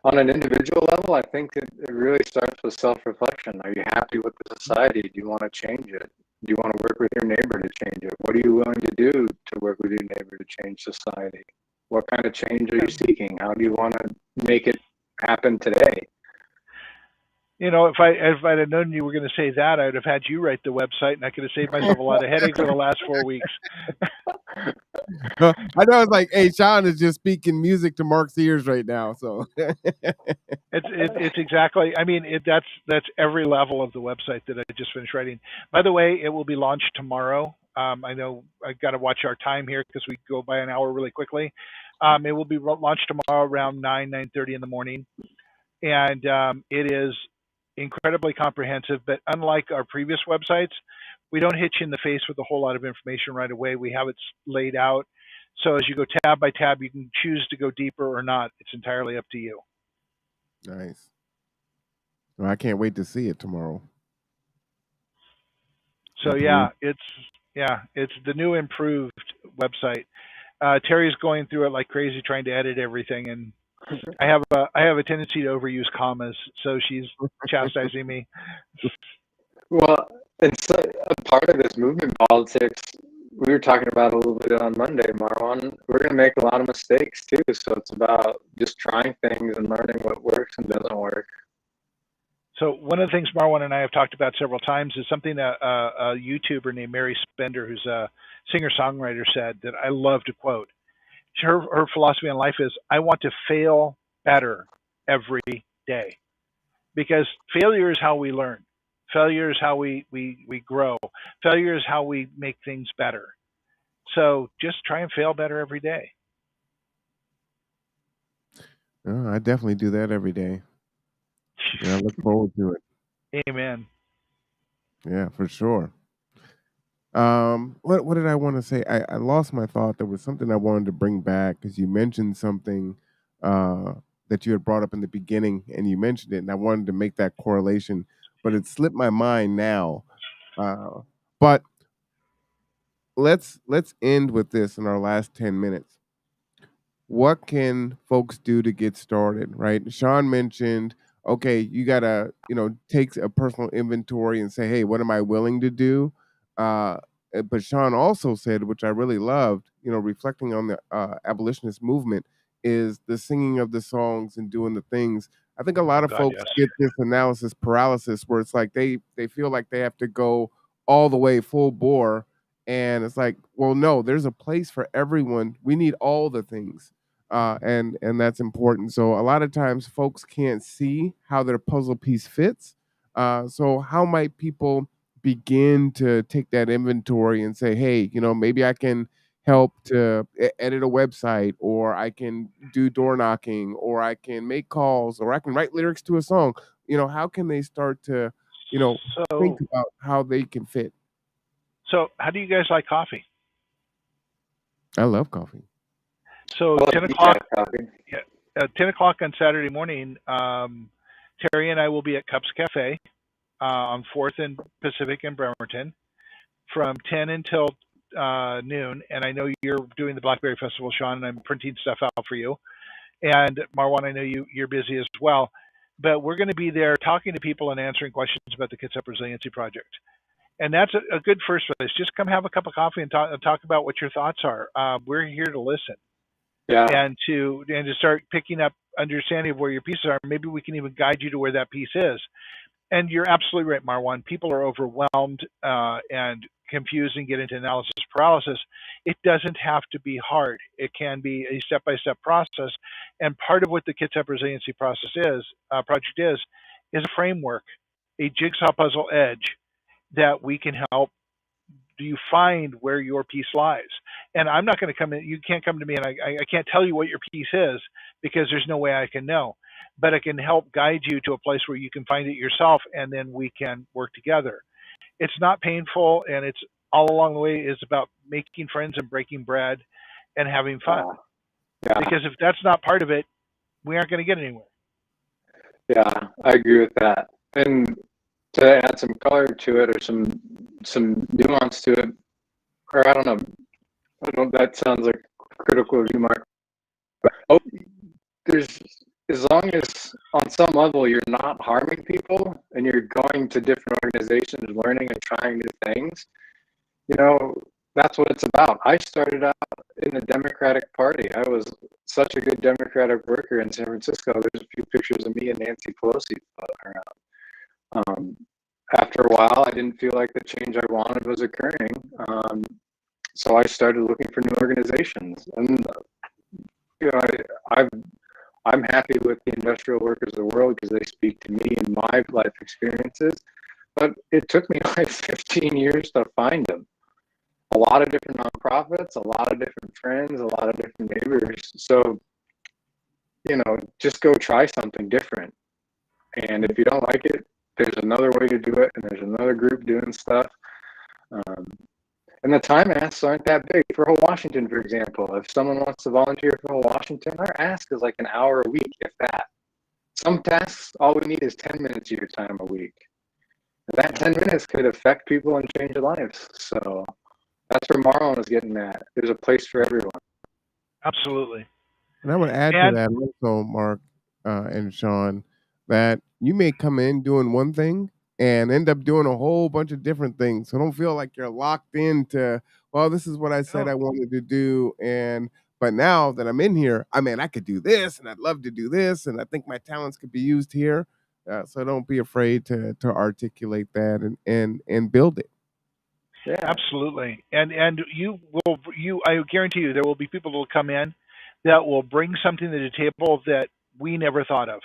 On an individual level, I think it really starts with self-reflection. Are you happy with the society? Do you want to change it? Do you want to work with your neighbor to change it? What are you willing to do to work with your neighbor to change society? What kind of change are you seeking? How do you want to make it happen today? You know, if I'd have known you were going to say that, I would have had you write the website, and I could have saved myself a lot of headache for the last 4 weeks. I know it's like, hey, Sean is just speaking music to Mark's ears right now. So it's exactly. I mean, that's every level of the website that I just finished writing. By the way, it will be launched tomorrow. I know I got to watch our time here because we go by an hour really quickly. It will be launched tomorrow around 9:30 in the morning, and it is incredibly comprehensive. But unlike our previous websites, we don't hit you in the face with a whole lot of information right away. We have it laid out. So as you go tab by tab, you can choose to go deeper or not. It's entirely up to you. Nice. Well, I can't wait to see it tomorrow. So it's the new improved website. Terry's going through it like crazy, trying to edit everything, and I have a tendency to overuse commas, so she's chastising me. Well, it's a part of this movement politics. We were talking about a little bit on Monday, Marwan. We're going to make a lot of mistakes too, so it's about just trying things and learning what works and doesn't work. So one of the things Marwan and I have talked about several times is something that a YouTuber named Mary Spender, who's a singer-songwriter, said that I love to quote. Her philosophy on life is, I want to fail better every day. Because failure is how we learn. Failure is how we grow. Failure is how we make things better. So just try and fail better every day. Oh, I definitely do that every day. Yeah, I look forward to it. Amen. Yeah, for sure. What did I want to say? I lost my thought. There was something I wanted to bring back because you mentioned something that you had brought up in the beginning, and you mentioned it, and I wanted to make that correlation, but it slipped my mind now. But let's end with this in our last 10 minutes. What can folks do to get started, right? Sean mentioned, okay, you gotta, take a personal inventory and say, hey, what am I willing to do? But Sean also said, which I really loved, reflecting on the abolitionist movement, is the singing of the songs and doing the things. I think a lot of folks get this analysis paralysis where it's like they feel like they have to go all the way full bore. And it's like, well, no, there's a place for everyone. We need all the things. And that's important. So a lot of times folks can't see how their puzzle piece fits. So how might people begin to take that inventory and say, hey, maybe I can help to edit a website, or I can do door knocking, or I can make calls, or I can write lyrics to a song. How can they start to, think about how they can fit? So how do you guys like coffee? I love coffee. So 10 o'clock. Yeah, 10 o'clock on Saturday morning. Terry and I will be at Cups Cafe on 4th and Pacific in Bremerton from 10 until noon. And I know you're doing the Blackberry Festival, Sean, and I'm printing stuff out for you. And Marwan, I know you're busy as well. but we're going to be there talking to people and answering questions about the Kitsap Resiliency Project. And that's a good first place. Just come have a cup of coffee and talk about what your thoughts are. We're here to listen. Yeah. And to start picking up understanding of where your pieces are. Maybe we can even guide you to where that piece is. And you're absolutely right, Marwan. People are overwhelmed and confused and get into analysis paralysis. It doesn't have to be hard. It can be a step-by-step process. And part of what the Kitsap Resiliency project is a framework, a jigsaw puzzle edge that we can help you find where your piece lies. And I'm not going to come in, you can't come to me and I can't tell you what your piece is because there's no way I can know. But I can help guide you to a place where you can find it yourself and then we can work together. It's not painful, and it's all along the way is about making friends and breaking bread and having fun. Yeah. Because if that's not part of it, we aren't going to get anywhere. Yeah, I agree with that. And to add some color to it or some nuance to it, or I don't know, that sounds like critical review, Mark. But as long as on some level you're not harming people and you're going to different organizations, learning and trying new things, that's what it's about. I started out in the Democratic Party. I was such a good Democratic worker in San Francisco. There's a few pictures of me and Nancy Pelosi floating around. After a while, I didn't feel like the change I wanted was occurring. So I started looking for new organizations. And, I'm happy with the industrial workers of the world because they speak to me and my life experiences. But it took me like 15 years to find them. A lot of different nonprofits, a lot of different friends, a lot of different neighbors. So, just go try something different. And if you don't like it, there's another way to do it, and there's another group doing stuff. And the time asks aren't that big. For Whole Washington, for example, if someone wants to volunteer for Whole Washington, our ask is like an hour a week, if that. Some tasks, all we need is 10 minutes of your time a week. And that 10 minutes could affect people and change their lives. So that's where Marwan is getting at. There's a place for everyone. Absolutely. And I would add to that also, Mark and Sean, that you may come in doing one thing and end up doing a whole bunch of different things. So don't feel like you're locked into, well, this is what I said I wanted to do. But now that I'm in here, I could do this and I'd love to do this. And I think my talents could be used here. So don't be afraid to articulate that and build it. Yeah, absolutely. And I guarantee you there will be people that will come in that will bring something to the table that we never thought of.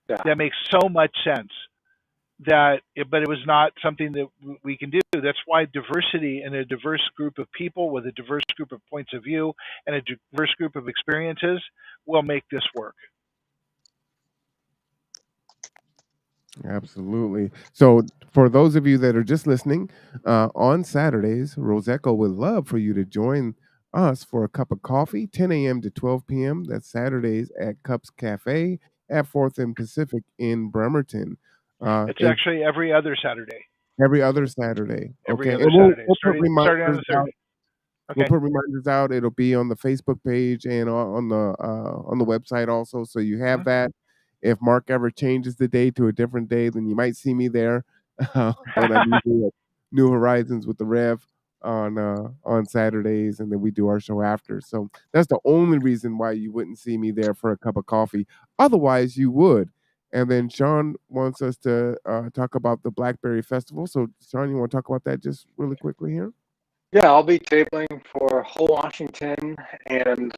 Yeah. That makes so much sense. But it was not something that we can do. That's why diversity and a diverse group of people with a diverse group of points of view and a diverse group of experiences will make this work. Absolutely. So for those of you that are just listening, on Saturdays, Roseco would love for you to join us for a cup of coffee, 10 a.m. to 12 p.m. That's Saturdays at Cups Cafe at 4th and Pacific in Bremerton. It's actually every other Saturday. Every other Saturday. Every okay. other Saturday. We'll put reminders on the third. out. Okay. We'll put reminders out. It'll be on the Facebook page and on the website also. So you have that. If Mark ever changes the day to a different day, then you might see me there. But I'm usually at New Horizons with the Rev on Saturdays, and then we do our show after. So that's the only reason why you wouldn't see me there for a cup of coffee. Otherwise, you would. And then Sean wants us to talk about the Blackberry Festival. So Sean, you want to talk about that just really quickly here? Yeah, I'll be tabling for Whole Washington and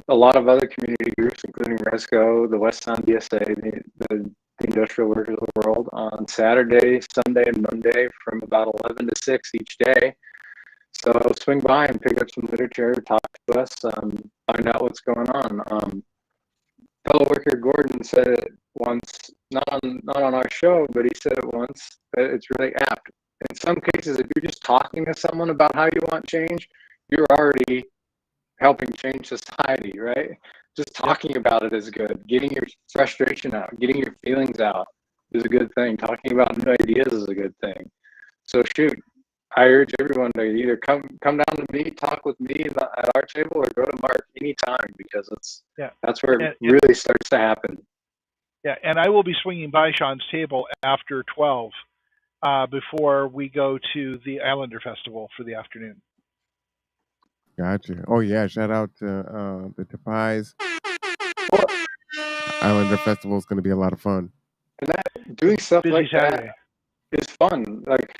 a lot of other community groups, including RESCO, the West Sound DSA, the Industrial Workers of the World, on Saturday, Sunday, and Monday from about 11 to 6 each day. So swing by and pick up some literature, talk to us, find out what's going on. Fellow worker Gordon said it once, not on our show, but he said it once, that it's really apt. In some cases, if you're just talking to someone about how you want change, you're already helping change society, right? Just talking about it is good. Getting your frustration out, getting your feelings out is a good thing. Talking about new ideas is a good thing. So shoot, I urge everyone to either come down to me, talk with me at our table, or go to Mark anytime, because that's where it really starts to happen. Yeah, and I will be swinging by Sean's table after 12 before we go to the Islander Festival for the afternoon. Gotcha. Oh yeah, shout out to the Tapais Well, Islander Festival is going to be a lot of fun. and that doing stuff Busy like Saturday. that is fun. Like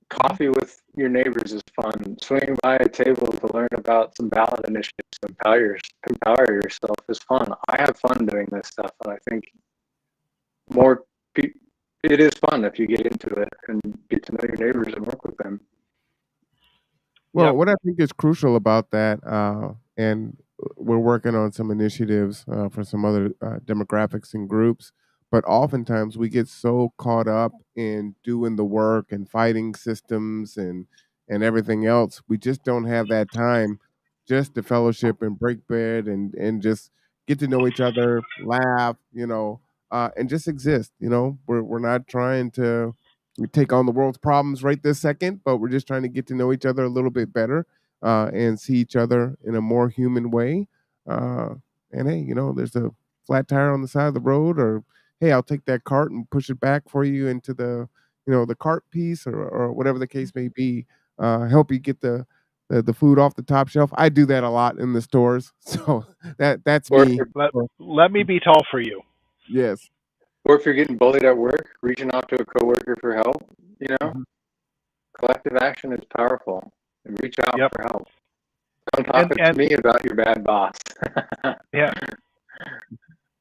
coffee with your neighbors is fun. Swinging by a table to learn about some ballot initiatives to empower yourself is fun. I have fun doing this stuff, and I think more people. It is fun if you get into it and get to know your neighbors and work with them. Well, Yep. what I think is crucial about that, and we're working on some initiatives for some other demographics and groups, but oftentimes we get so caught up in doing the work and fighting systems and everything else, we just don't have that time just to fellowship and break bread and just get to know each other, laugh, and just exist. We're not trying to we take on the world's problems right this second, but we're just trying to get to know each other a little bit better and see each other in a more human way. Uh, and hey, there's a flat tire on the side of the road, or hey, I'll take that cart and push it back for you into the cart piece, or whatever the case may be. Help you get the food off the top shelf. I do that a lot in the stores, so that's Or if me. you're, Let me be tall for you. Yes. or if you're getting bullied at work, reaching out to a coworker for help. Mhm. Collective action is powerful. And reach out Yep. for help. Come talk to me about your bad boss. Yeah.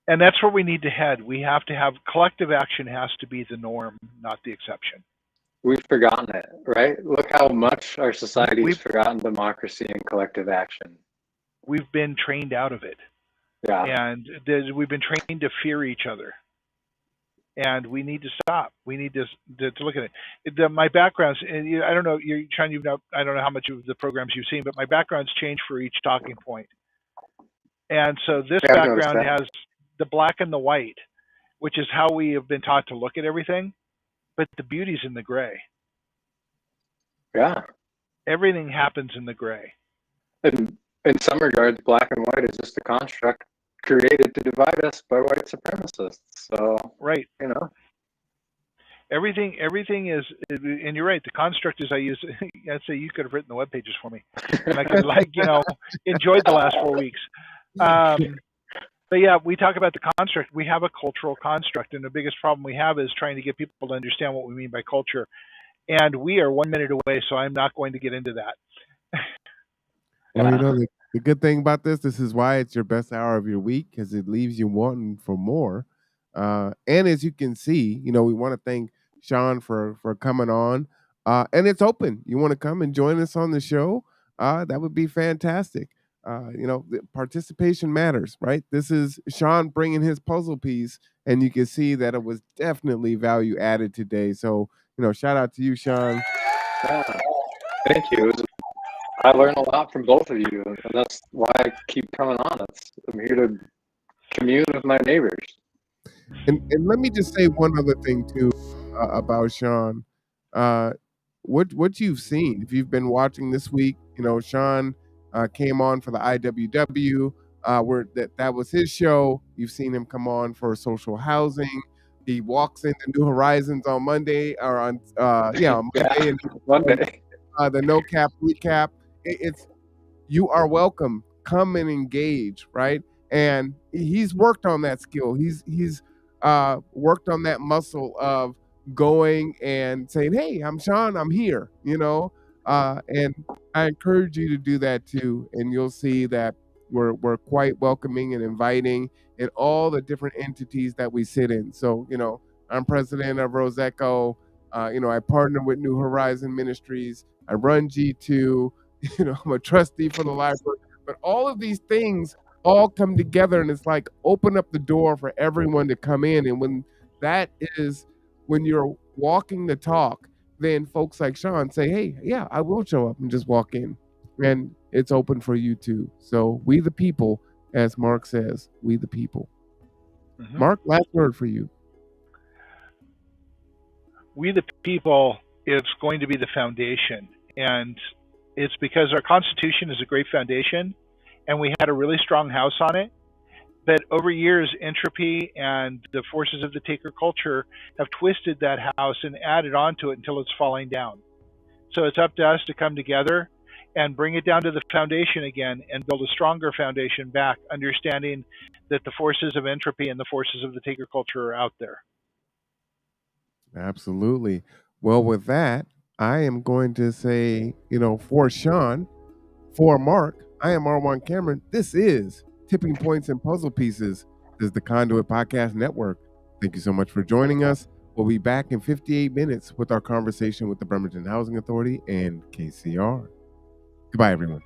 And that's where we need to head. We have to have collective action has to be the norm, not the exception. We've forgotten it, right? Look how much our society has We've- forgotten democracy and collective action. We've been trained out of it. Yeah. And we've been trained to fear each other. And we need to stop. We need to look at it. My background's, and I don't know, I don't know how much of the programs you've seen, but my background's changed for each talking point. And so this Yeah, I've noticed background that. has the black and the white, which is how we have been taught to look at everything. But the beauty's in the gray. Yeah. Everything happens in the gray. And in some regards, black and white is just a construct created to divide us by white supremacists. So, Right. Everything is, and you're right. The construct is I use. I'd say you could have written the web pages for me, and I could enjoyed the last 4 weeks. But yeah, we talk about the construct. We have a cultural construct, and the biggest problem we have is trying to get people to understand what we mean by culture. And we are 1 minute away, so I'm not going to get into that. Well, the good thing about this is why it's your best hour of your week, because it leaves you wanting for more. And as you can see, we want to thank Sean for coming on. And it's open. You want to come and join us on the show? That would be fantastic. The participation matters, right? This is Sean bringing his puzzle piece, and you can see that it was definitely value added today. So, shout out to you, Sean. Yeah. Thank you. I learn a lot from both of you, and that's why I keep coming on. I'm here to commune with my neighbors. And let me just say one other thing too about Sean. What you've seen, if you've been watching this week, Sean came on for the IWW. Where that was his show. You've seen him come on for social housing. He walks into New Horizons on Monday, or on Monday, and Monday. The No Cap Recap. It's you are welcome. Come and engage, right? And he's worked on that skill. He's worked on that muscle of going and saying, "Hey, I'm Sean. I'm here." And I encourage you to do that too. And you'll see that we're quite welcoming and inviting in all the different entities that we sit in. So, I'm president of Roseco. I partner with New Horizon Ministries. I run G2. I'm a trustee for the library. But all of these things all come together, and it's like open up the door for everyone to come in. And when you're walking the talk, then folks like Sean say, "Hey, yeah, I will show up and just walk in." And it's open for you too. So we the people, as Mark says, we the people. Mm-hmm. Mark, last word for you. We the people is going to be the foundation. And it's because our Constitution is a great foundation, and we had a really strong house on it. But over years, entropy and the forces of the taker culture have twisted that house and added onto it until it's falling down. So it's up to us to come together and bring it down to the foundation again and build a stronger foundation back, understanding that the forces of entropy and the forces of the taker culture are out there. Absolutely. Well, with that, I am going to say, for Sean, for Mark, I am Marwan Cameron. This is Tipping Points and Puzzle Pieces. This is the Conduit Podcast Network. Thank you so much for joining us. We'll be back in 58 minutes with our conversation with the Bremerton Housing Authority and KCR. Goodbye, everyone.